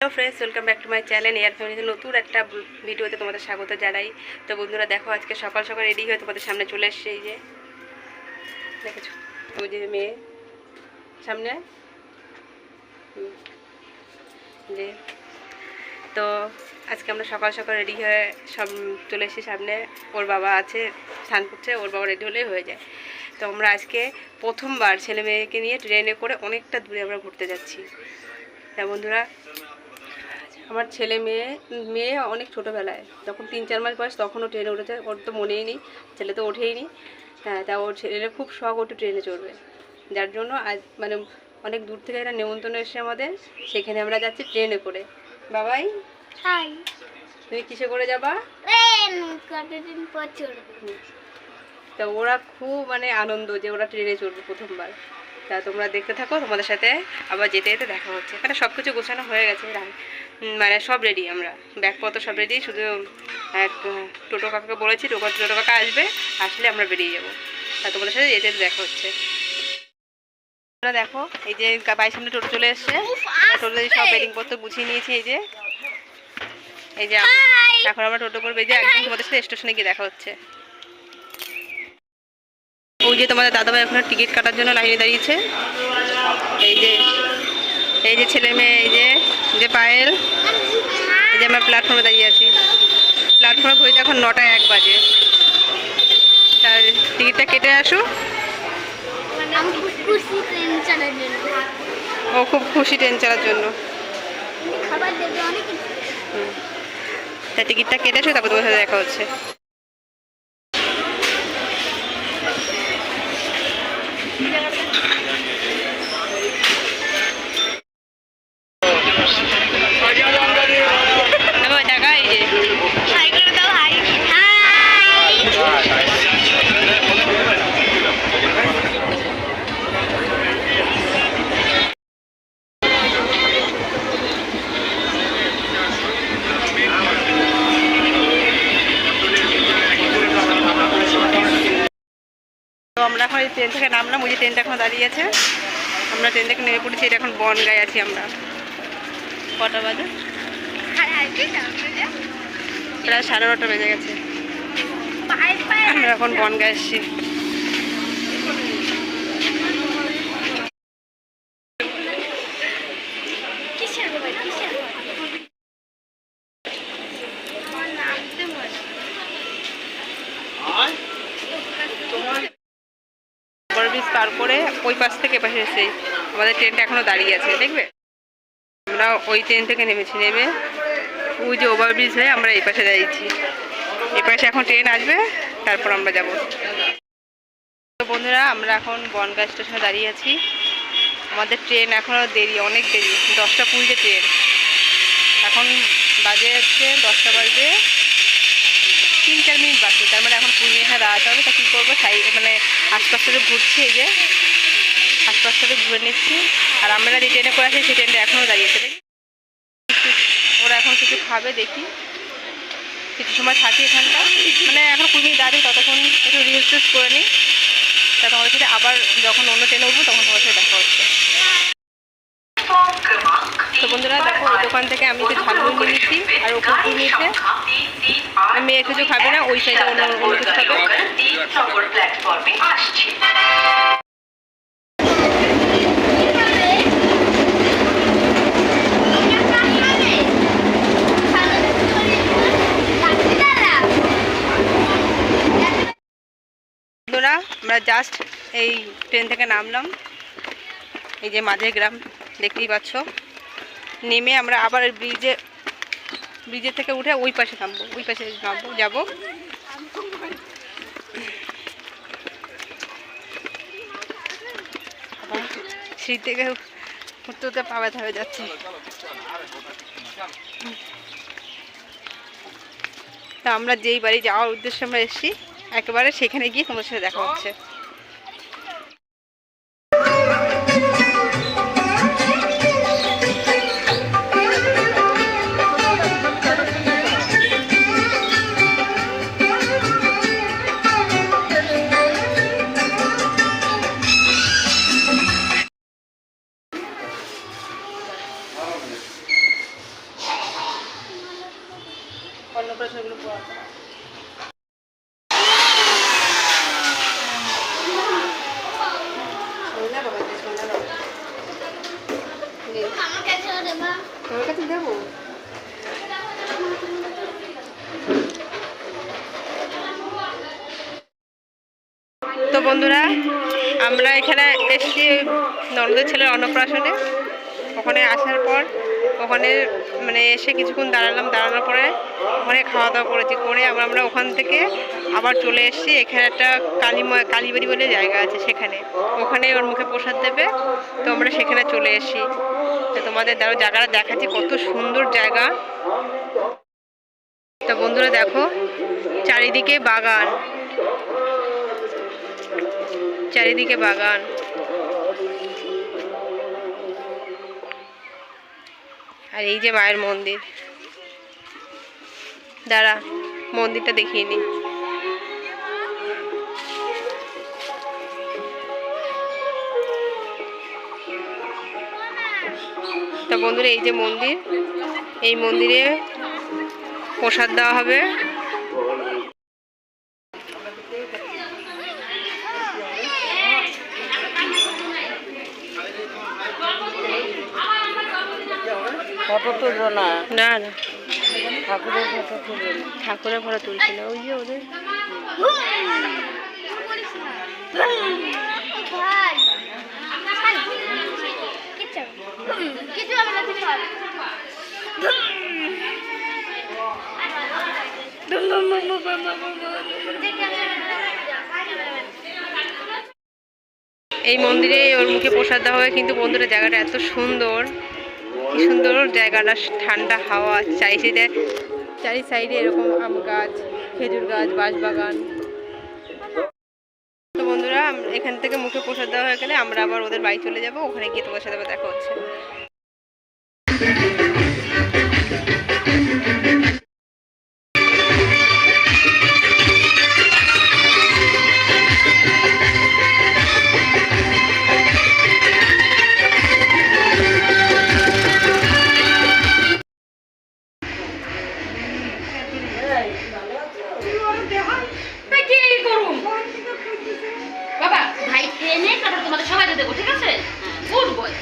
Hello friends, welcome back to my channel air ফ্যামিলিতে নতুন একটা ভিডিওতে তোমাদের স্বাগত জানাই। তো বন্ধুরা দেখো, আজকে সকাল সকাল রেডি হয়ে তোমাদের সামনে চলে এসছে। এই যে দেখেছো, ওই যে মেয়ে সামনে যে, তো আজকে আমরা সকাল সকাল রেডি হয়ে সব চলে এসেছি সামনে। ওর বাবা আছে, স্নান করছে, ওর বাবা রেডি হলেই হয়ে যায়। তো আমরা আজকে প্রথমবার ছেলে মেয়েকে নিয়ে ট্রেনে করে অনেকটা দূরে আমরা ঘুরতে যাচ্ছি। তা বন্ধুরা, আমার ছেলে মেয়ে অনেক ছোটোবেলায়, যখন 3-4 মাস বয়স তখনও ট্রেনে উঠেছে। ওর তো মনেই নেই, ছেলে তো ওঠেই নি। হ্যাঁ, তা ওর ছেলের খুব শখ ওটা ট্রেনে চড়বে, যার জন্য আজ মানে অনেক দূর থেকে একটা নেমন্তন্ন এসে আমাদের, সেখানে আমরা যাচ্ছি ট্রেনে করে। বাবাই হাই, তুমি কিসে করে যাবা? ট্রেন কতদিন পর চড়বে। তা ওরা খুব মানে আনন্দ যে ওরা ট্রেনে চড়বে প্রথমবার। তা তোমরা দেখতে থাকো, তোমাদের সাথে আবার যেতে যেতে দেখা হচ্ছে। এখানে সব কিছু গোছানো হয়ে গেছে, মানে সব রেডি, আমরা ব্যাগপত্র সব রেডি। শুধু এক টোটো কাকাকে বলেছি, টোটো কাকা আসবে, আসলে আমরা বেরিয়ে যাবো। তা তোমাদের সাথে যেতে যেতে দেখা হচ্ছে। দেখো, এই যে বাড়ির সামনে টোটো চলে এসছে। টোটোতে সব বেডিংপত্র গুছিয়ে নিয়েছি। এই যে এখন আমরা টোটো করবো। এই যে একদম তোমাদের সাথে স্টেশনে গিয়ে দেখা হচ্ছে। ওই যে তোমাদের দাদাভাই ওখানে টিকিট কাটার জন্য লাইনে দাঁড়িয়েছে। এই যে ছেলে মেয়ে, এই যে পায়েল, এই যে আমরা প্ল্যাটফর্মে দাঁড়িয়ে আছি। প্ল্যাটফর্মে ঘুরতে এখন 9:01 বাজে। তার টিকিটটা কেটে আসো। ও খুব খুশি ট্রেন চালার জন্য। তা টিকিটটা কেটে আসো, তারপর তোমার সাথে দেখা হচ্ছে। তো আমরা এখন ট্রেন থেকে নামলাম। ওই যে ট্রেনটা এখন দাঁড়িয়ে আছে, আমরা ট্রেন থেকে নেমে পড়েছি। এটা এখন বনগাঁয়ে আছি আমরা। কটা বাজে? প্রায় 9:30 বেজে গেছে। আমরা এখন বনগাঁয়ে এসছি। ওভারব্রিজ পার করে ওই পাশ থেকে এপাশে এসে আমাদের ট্রেনটা এখনো দাঁড়িয়ে আছে, দেখবে। আমরা ওই ট্রেন থেকে নেমেছি, নেমে ওই যে ওভারব্রিজ হয়ে আমরা এই পাশে দাঁড়িয়েছি। এই পাশে এখন ট্রেন আসবে, তারপর আমরা যাব। তো বন্ধুরা, আমরা এখন বনগাঁ স্টেশনে দাঁড়িয়ে আছি। আমাদের ট্রেন এখনও দেরি, অনেক দেরি। 10:20 ট্রেন, এখন বাজে হচ্ছে 10টা বাজে 3-4 মিনিট বাকি। তার মানে এখন 20 মিনিট দাঁড়াতে হবে। তা কী করবো, মানে আশপাশ থেকে ঘুরছি। এই যে আশপাশ থেকে ঘুরে নিচ্ছি। আর আমরা যে ট্রেনে করে আসি সেই ট্রেনটা এখনও দাঁড়িয়েছে। দেখি ওরা এখন কিছু খাবে, দেখি কিছু সময় থাকি এখানটা। মানে এখন 20 মিনিট দাঁড়িয়ে, ততক্ষণ একটু রিলস করে নিই। তা তোমাদের সাথে আবার যখন অন্য ট্রেনে উঠবো তখন তোমাদের সাথে দেখা হচ্ছে। তো বন্ধুরা দেখো, ওই দোকান থেকে আমি একটু ঝালমুড়ি নিয়ে নিচ্ছি। আর ওপর নিয়েছে মেয়ে কিছু খাবে না, ওই সাইডে অন্য কিছু খাবে। বন্ধুরা, আমরা জাস্ট এই ট্রেন থেকে নামলাম। এই যে মাঝের গ্রাম দেখতেই পাচ্ছ। নেমে আমরা আবার ব্রিজের থেকে উঠে ওই পাশে নামবো, ওই পাশে যাবো। সিঁড়ি থেকে উঠতে উঠতে পা ব্যথা হয়ে যাচ্ছে। তা আমরা যেই বাড়ি যাওয়ার উদ্দেশ্যে আমরা এসেছি, একেবারে সেখানে গিয়ে তোমার সাথে দেখা হচ্ছে। অন্নপ্রাশনগুলো পাওয়া তোমার কাছে দেবো। তো বন্ধুরা, আমরা এখানে এসেছি ননদের ছেলের অন্নপ্রাশনে। ওখানে আসার পর ওখানে মানে এসে কিছুক্ষণ দাঁড়ানোর পরে ওখানে খাওয়া দাওয়া করে আমরা ওখান থেকে আবার চলে এসেছি। এখানে একটা কালীবাড়ি বলে জায়গা আছে, ওখানে ওর মুখে প্রসাদ দেবে। তো আমরা সেখানে চলে এসেছি। তো তোমাদের জায়গাটা দেখাচ্ছি, কত সুন্দর জায়গা। তো বন্ধুরা দেখো, চারিদিকে বাগান, চারিদিকে বাগান। আর এই যে মায়ের মন্দির, দাঁড়া মন্দিরটা দেখিয়ে নি। তো বন্ধুরা, এই যে মন্দির, এই মন্দিরে প্রসাদ দেওয়া হবে। ফটো তুলবো না, না না, ঠাকুরের ফটো তুলবো না। ঠাকুরের ফটো তুলছি না, ওই যে ওদের এই মন্দিরে ওর মুখে প্রসাদ দেওয়া হবে। কিন্তু বন্ধুরা, জায়গাটা এত সুন্দর, কি সুন্দর জায়গাটা, ঠান্ডা হাওয়া, চারি সাইডে এরকম আম গাছ, খেজুর গাছ, বাঁশবাগান। তো বন্ধুরা, এখান থেকে মুখে প্রসাদ দেওয়া হয়ে গেলে আমরা আবার ওদের বাড়ি চলে যাব। ওখানে গিয়ে তোমার সাথে দেখা হচ্ছে। বাবা ভাই খেয়ে নে, তারপর তোমাদের সবাইকে দেবো, ঠিক আছে? Good boy.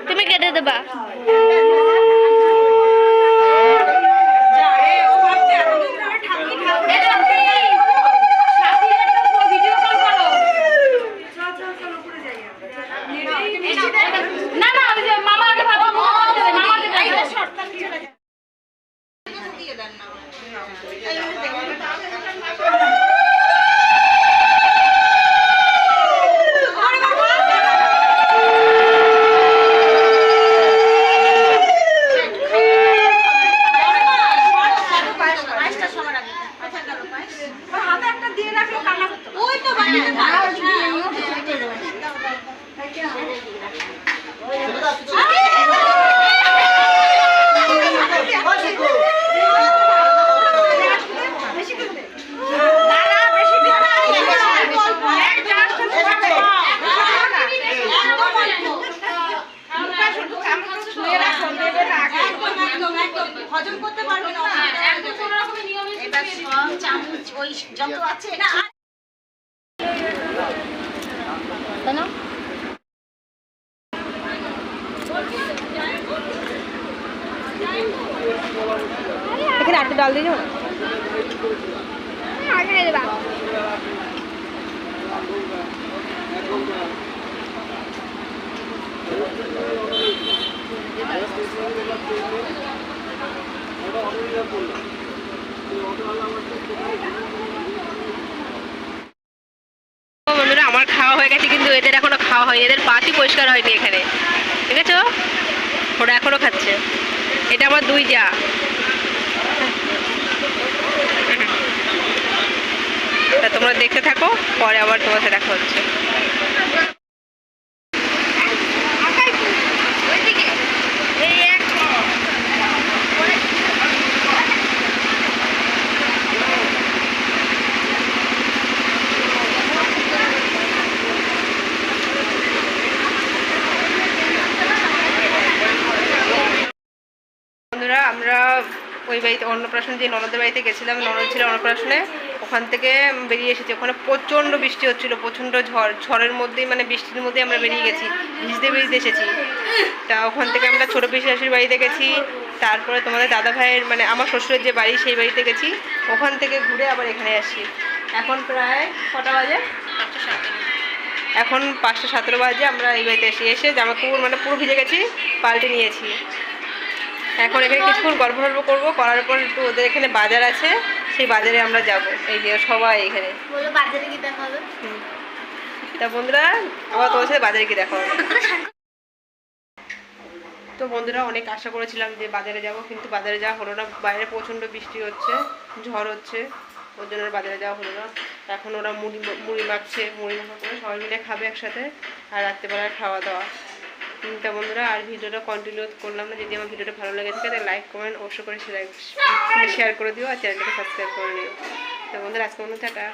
তুমি কেটে দেবা। না না, ওই যে মামা আগে ভাবো, মামা আগে ভাই। হজম করতে পারবে না, একদম কোনো রকমের নিয়মে এবার সব চামচ ওই যত আছে না। এখানে আটটা ডাল দিয়ে যাবো না? আগে দেবা। বন্ধুরা, আমার খাওয়া হয়ে গেছে, কিন্তু এদের এখনো খাওয়া হয়নি। এদের পাতি পরিষ্কার হয়নি এখানে, ঠিক আছে? ওরা এখনো খাচ্ছে। এটা আমার দুই যা। তা তোমরা দেখতে থাকো, পরে আবার তোমার সাথে দেখা হচ্ছে। ওই বাড়িতে অন্নপ্রাশন যে ননদের বাড়িতে গেছিলাম, ননদ ছিল অন্নপ্রাশনে, ওখান থেকে বেরিয়ে এসেছি। ওখানে প্রচণ্ড বৃষ্টি হচ্ছিল, প্রচণ্ড ঝড়ের মধ্যেই মানে বৃষ্টির মধ্যেই আমরা বেরিয়ে গেছি, ভিজতে ভিজতে এসেছি। তা ওখান থেকে আমরা ছোটো পিসির বাড়িতে গেছি, তারপরে তোমাদের দাদা ভাইয়ের মানে আমার শ্বশুরের যে বাড়ি সেই বাড়িতে গেছি, ওখান থেকে ঘুরে আবার এখানে আসি। এখন প্রায় কটা বাজে? এখন 5:17 বাজে। আমরা এই বাড়িতে এসে জামা কাপড় মানে পুরো ভিজে গেছি, পাল্টে নিয়েছি। এখন এখানে কিছুক্ষণ গল্প করবো, করার পর একটু ওদের এখানে বাজার আছে, সেই বাজারে আমরা যাব। এই যে সবাই এখানে বলো বাজারে কি দেখা হবে? তা বন্ধুরা আবার তোমার সাথে বাজারে গিয়ে দেখা হবে। তো বন্ধুরা অনেক আশা করেছিলাম যে বাজারে যাব, কিন্তু বাজারে যাওয়া হলো না। বাইরে প্রচণ্ড বৃষ্টি হচ্ছে, ঝড় হচ্ছে, ওর জন্য বাজারে যাওয়া হলো না। এখন ওরা মুড়ি মাখছে, মুড়ি মাখা করে সবাই মিলে খাবে একসাথে, আর রাত্রেবেলায় খাওয়া দাওয়া। তা বন্ধুরা আর ভিডিওটা কন্টিনিউ করলাম না। যদি আমার ভিডিওটা ভালো লেগে থাকে তাহলে লাইক কমেন্ট অবশ্যই করে শেয়ার করে দিও, আর চ্যানেলটাকে সাবস্ক্রাইব করে নিও। তো বন্ধুরা আজকে মনে টাটা।